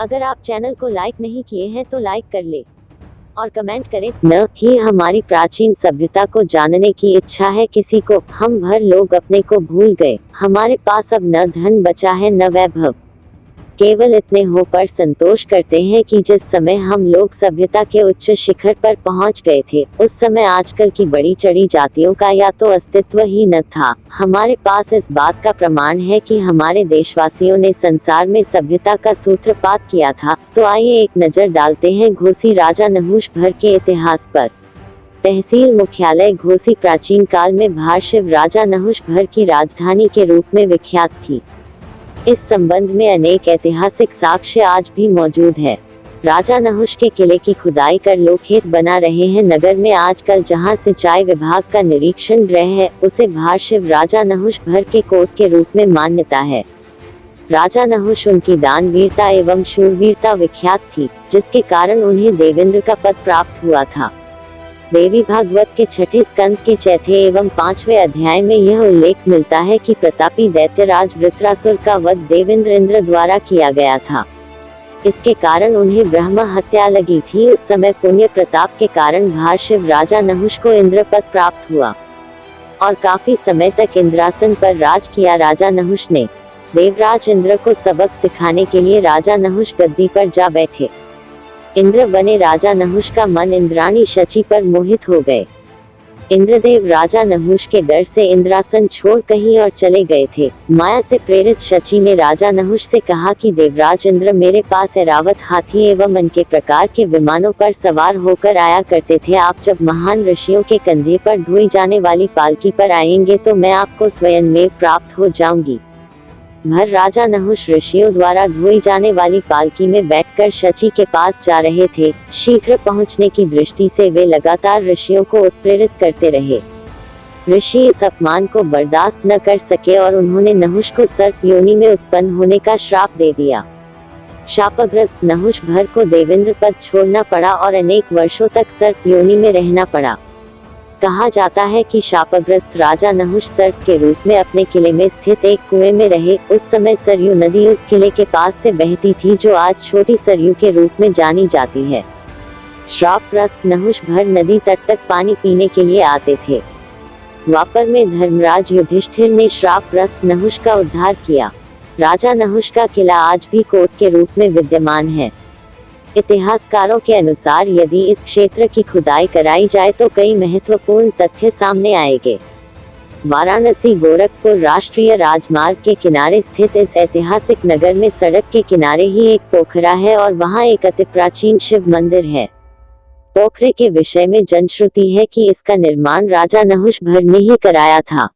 अगर आप चैनल को लाइक नहीं किए हैं तो लाइक कर ले और कमेंट करें। न ही हमारी प्राचीन सभ्यता को जानने की इच्छा है किसी को, हम भर लोग अपने को भूल गए, हमारे पास अब न धन बचा है न वैभव, केवल इतने हो पर संतोष करते हैं कि जिस समय हम लोग सभ्यता के उच्च शिखर पर पहुंच गए थे, उस समय आजकल की बड़ी चढ़ी जातियों का या तो अस्तित्व ही न था। हमारे पास इस बात का प्रमाण है कि हमारे देशवासियों ने संसार में सभ्यता का सूत्रपात किया था। तो आइए एक नजर डालते हैं घोसी राजा नहुष भर के इतिहास पर। तहसील मुख्यालय घोसी प्राचीन काल में भारशिव राजा नहुष भर की राजधानी के रूप में विख्यात थी। इस संबंध में अनेक ऐतिहासिक साक्ष्य आज भी मौजूद है। राजा नहुष के किले की खुदाई कर लोग खेत बना रहे हैं। नगर में आजकल जहां सिंचाई विभाग का निरीक्षण गृह है, उसे भारशिव राजा नहुष भर के कोट के रूप में मान्यता है। राजा नहुष उनकी दानवीरता एवं शूरवीरता विख्यात थी, जिसके कारण उन्हें देवेंद्र का पद प्राप्त हुआ था। देवी भागवत के छठे स्कंद के चौथे एवं 5वें अध्याय में यह उल्लेख मिलता है कि प्रतापी दैत्यराज वृत्रासुर का वध देवेंद्र इंद्र द्वारा किया गया था। इसके कारण उन्हें ब्रह्म हत्या लगी थी। उस समय पुण्य प्रताप के कारण भारशिव राजा नहुष को इंद्र पद प्राप्त हुआ और काफी समय तक इंद्रासन पर राज किया। राजा नहुष ने देवराज इंद्र को सबक सिखाने के लिए राजा नहुष गद्दी पर जा बैठे। इंद्र बने राजा नहुष का मन इंद्राणी शची पर मोहित हो गए। इंद्रदेव राजा नहुष के डर से इंद्रासन छोड़ कहीं और चले गए थे। माया से प्रेरित शची ने राजा नहुष से कहा कि देवराज इंद्र मेरे पास ऐरावत हाथी एवं अनेक प्रकार के विमानों पर सवार होकर आया करते थे। आप जब महान ऋषियों के कंधे पर ढोई जाने वाली पालकी पर आएंगे तो मैं आपको स्वयं में प्राप्त हो जाऊंगी। भर राजा नहुष ऋषियों द्वारा ढोई जाने वाली पालकी में बैठकर शची के पास जा रहे थे। शीघ्र पहुंचने की दृष्टि से वे लगातार ऋषियों को उत्प्रेरित करते रहे। ऋषि इस अपमान को बर्दाश्त न कर सके और उन्होंने नहुष को सर्प योनि में उत्पन्न होने का श्राप दे दिया। शापग्रस्त नहुष भर को देवेंद्र पद छोड़ना पड़ा और अनेक वर्षों तक सर्प योनि में रहना पड़ा। कहा जाता है कि शापग्रस्त राजा नहुष सर्प के रूप में अपने किले में स्थित एक कुएं में रहे। उस समय सरयू नदी उस किले के पास से बहती थी, जो आज छोटी सरयू के रूप में जानी जाती है। श्रापग्रस्त नहुष भर नदी तट तक पानी पीने के लिए आते थे। द्वापर में धर्मराज युधिष्ठिर ने श्रापग्रस्त नहुष का उद्धार किया। राजा नहुष का किला आज भी कोट के रूप में विद्यमान है। इतिहासकारों के अनुसार यदि इस क्षेत्र की खुदाई कराई जाए तो कई महत्वपूर्ण तथ्य सामने आएंगे। वाराणसी गोरखपुर राष्ट्रीय राजमार्ग के किनारे स्थित इस ऐतिहासिक नगर में सड़क के किनारे ही एक पोखरा है और वहां एक अति प्राचीन शिव मंदिर है। पोखरे के विषय में जनश्रुति है कि इसका निर्माण राजा नहुष भर ने ही कराया था।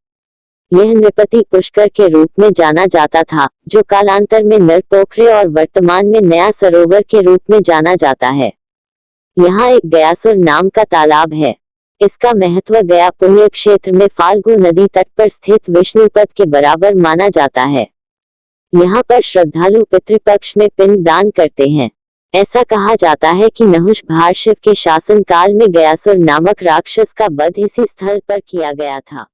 यह नृपति पुष्कर के रूप में जाना जाता था, जो कालांतर में नर पोखरे और वर्तमान में नया सरोवर के रूप में जाना जाता है। यहाँ एक गयासुर नाम का तालाब है। इसका महत्व गया पुण्य क्षेत्र में फाल्गु नदी तट पर स्थित विष्णुपद के बराबर माना जाता है। यहाँ पर श्रद्धालु पितृपक्ष में पिंड दान करते हैं। ऐसा कहा जाता है कि नहुष भारशिव के शासन काल में गयासुर नामक राक्षस का वध इसी स्थल पर किया गया था।